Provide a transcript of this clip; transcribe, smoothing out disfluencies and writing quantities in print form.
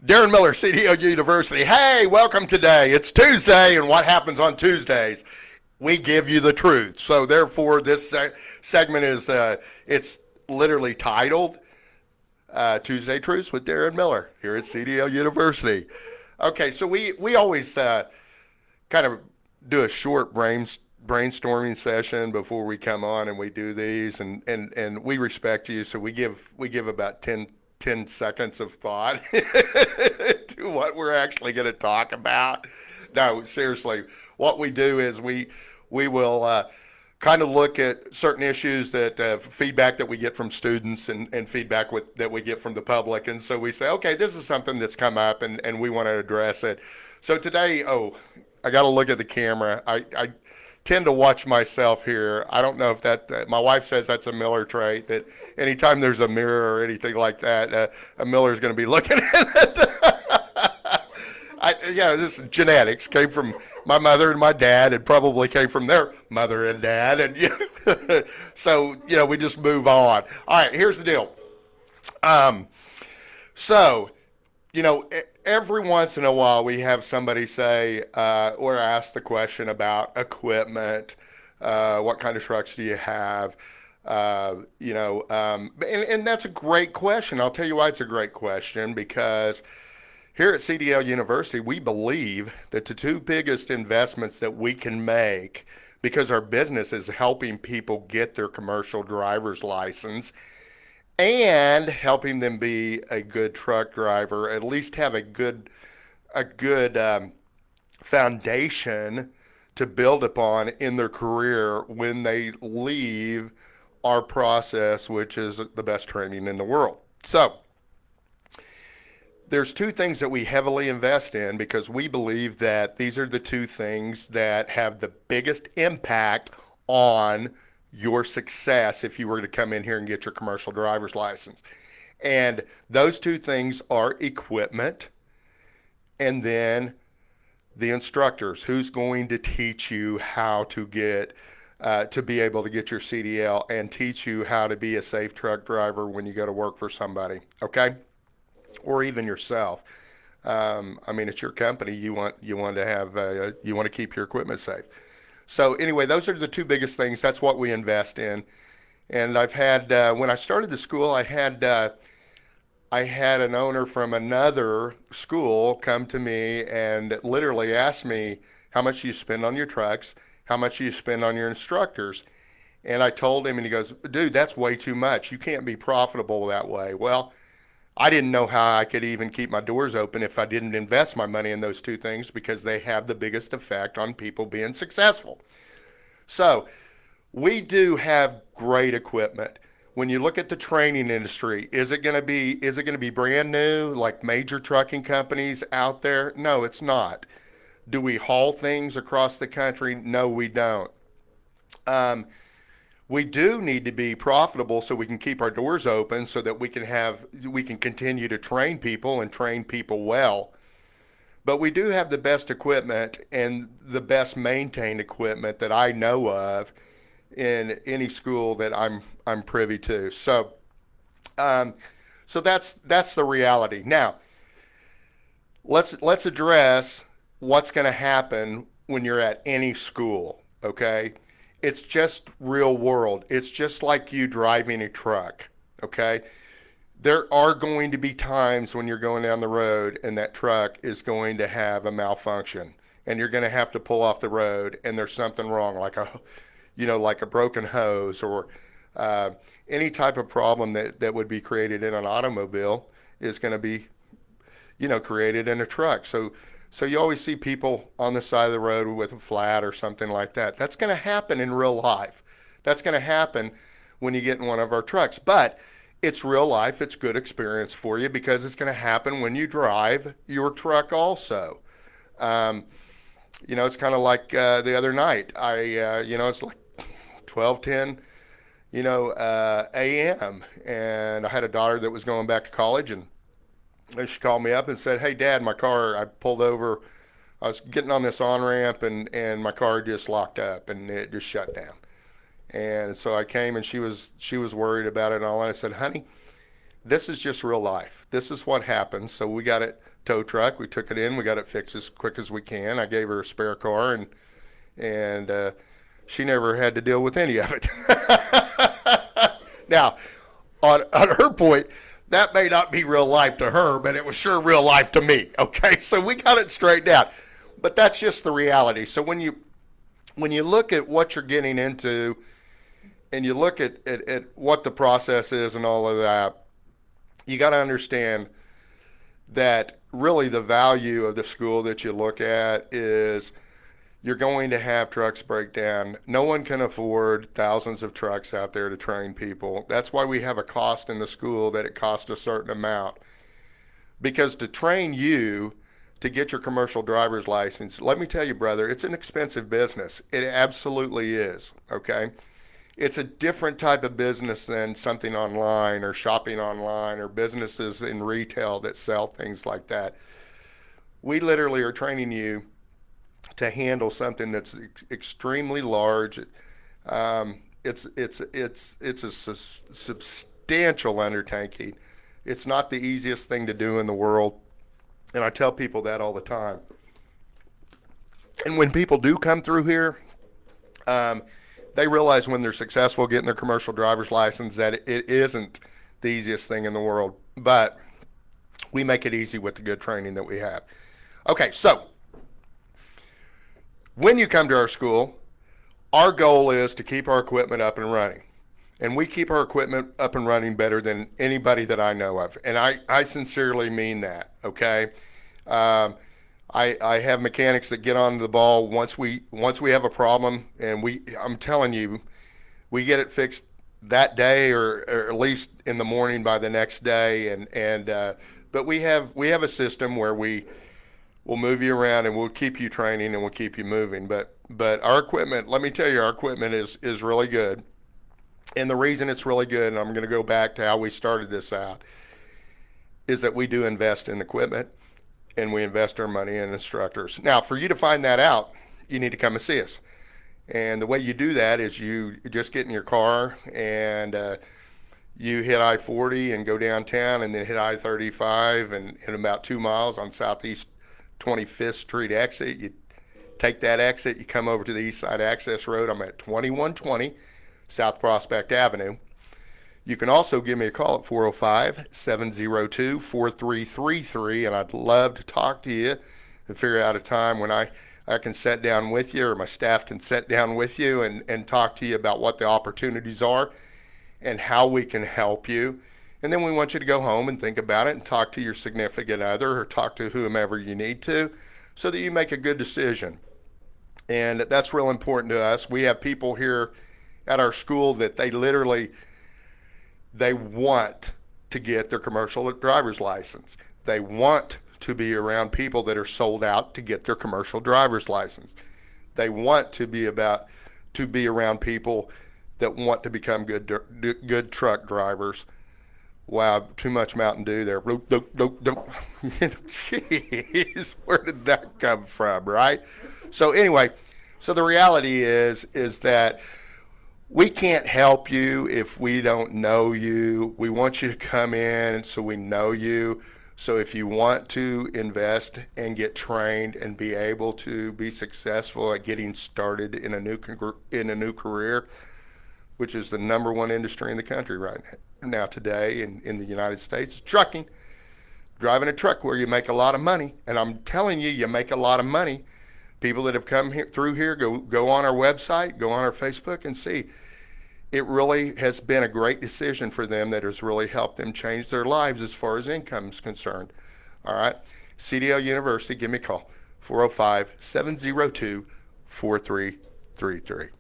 Darin Miller, CDL University. Hey, welcome today. It's Tuesday, and what happens on Tuesdays? We give you the truth. So therefore, this segment is it's literally titled Tuesday Truths with Darin Miller here at CDL University. Okay, so we always kind of do a short brainstorming session before we come on, and we do these, and we respect you, so we give about 10 seconds of thought to what we're actually going to talk about. No, seriously, what we do is we will kind of look at certain issues that feedback that we get from students and feedback that we get from the public. And so we say, okay, this is something that's come up and we want to address it. So today, I got to look at the camera. I tend to watch myself here. I don't know if my wife says that's a Miller trait, that anytime there's a mirror or anything like that, a Miller's going to be looking at it. This is genetics. Came from my mother and my dad, and probably came from their mother and dad. And so, we just move on. All right, here's the deal. So, every once in a while we have somebody say or ask the question about equipment. What kind of trucks do you have? And that's a great question. I'll tell you why it's a great question, because here at CDL University, we believe that the two biggest investments that we can make, because our business is helping people get their commercial driver's license and helping them be a good truck driver, at least have a good foundation to build upon in their career when they leave our process, which is the best training in the world. So there's two things that we heavily invest in, because we believe that these are the two things that have the biggest impact on your success if you were to come in here and get your commercial driver's license. And those two things are equipment and then the instructors. Who's going to teach you how to get to be able to get your CDL and teach you how to be a safe truck driver when you go to work for somebody, okay? Or even yourself. It's your company. You want to keep your equipment safe. So anyway, those are the two biggest things. That's what we invest in. And I've had when I started the school, I had an owner from another school come to me and literally ask me, how much do you spend on your trucks? How much do you spend on your instructors? And I told him, and he goes, dude, that's way too much. You can't be profitable that way. Well, I didn't know how I could even keep my doors open if I didn't invest my money in those two things, because they have the biggest effect on people being successful. So we do have great equipment. When you look at the training industry, is it going to be brand new like major trucking companies out there? No, it's not. Do we haul things across the country? No, we don't. We do need to be profitable so we can keep our doors open, so that we can continue to train people and train people well. But we do have the best equipment and the best maintained equipment that I know of in any school that I'm privy to. So that's the reality. Now, let's address what's going to happen when you're at any school, okay? It's just real world. It's just like you driving a truck, okay? There are going to be times when you're going down the road and that truck is going to have a malfunction, and you're going to have to pull off the road, and there's something wrong, like a broken hose, or any type of problem that would be created in an automobile is going to be, created in a truck. So you always see people on the side of the road with a flat or something like that. That's going to happen in real life. That's going to happen when you get in one of our trucks. But it's real life. It's good experience for you, because it's going to happen when you drive your truck also. It's kind of like the other night. It's like 12:10, a.m. And I had a daughter that was going back to college, and she called me up and said, hey, Dad, my car, I pulled over. I was getting on this on-ramp, and my car just locked up, and it just shut down. And so I came, and she was worried about it and all. And I said, honey, this is just real life. This is what happens. So we got it tow truck. We took it in. We got it fixed as quick as we can. I gave her a spare car, and she never had to deal with any of it. Now, on her point, that may not be real life to her, but it was sure real life to me. Okay, so we got it straightened out. But that's just the reality. So when you look at what you're getting into, and you look at what the process is and all of that, you got to understand that really the value of the school that you look at is you're going to have trucks break down. No one can afford thousands of trucks out there to train people. That's why we have a cost in the school that it costs a certain amount. Because to train you to get your commercial driver's license, let me tell you, brother, it's an expensive business. It absolutely is, okay? It's a different type of business than something online or shopping online or businesses in retail that sell things like that. We literally are training you to handle something that's extremely large. It's a substantial undertaking. It's not the easiest thing to do in the world, and I tell people that all the time. And when people do come through here, they realize when they're successful getting their commercial driver's license that it isn't the easiest thing in the world, but we make it easy with the good training that we have. Okay, so when you come to our school, our goal is to keep our equipment up and running. And we keep our equipment up and running better than anybody that I know of. And I sincerely mean that, okay? I have mechanics that get on the ball once we have a problem, and I'm telling you, we get it fixed that day or at least in the morning by the next day. But we have a system where we'll move you around and we'll keep you training and we'll keep you moving. But our equipment, let me tell you, our equipment is really good. And the reason it's really good, and I'm going to go back to how we started this out, is that we do invest in equipment and we invest our money in instructors. Now, for you to find that out, you need to come and see us. And the way you do that is you just get in your car and you hit I-40 and go downtown, and then hit I-35 and in about 2 miles on Southeast 25th Street exit. You take that exit, you come over to the East Side Access Road. I'm at 2120 South Prospect Avenue. You can also give me a call at 405-702-4333, and I'd love to talk to you and figure out a time when I can sit down with you, or my staff can sit down with you and talk to you about what the opportunities are and how we can help you. And then we want you to go home and think about it and talk to your significant other or talk to whomever you need to so that you make a good decision. And that's real important to us. We have people here at our school that they want to get their commercial driver's license. They want to be around people that are sold out to get their commercial driver's license. They want to be around people that want to become good truck drivers. Wow, too much Mountain Dew there. Jeez, where did that come from, right? So anyway, so the reality is that we can't help you if we don't know you. We want you to come in so we know you. So if you want to invest and get trained and be able to be successful at getting started in a new career, which is the #1 industry in the country right now today in the United States, trucking. Driving a truck where you make a lot of money, and I'm telling you, you make a lot of money. People that have come through here, go on our website, go on our Facebook and see. It really has been a great decision for them that has really helped them change their lives as far as income is concerned. All right, CDL University, give me a call, 405-702-4333.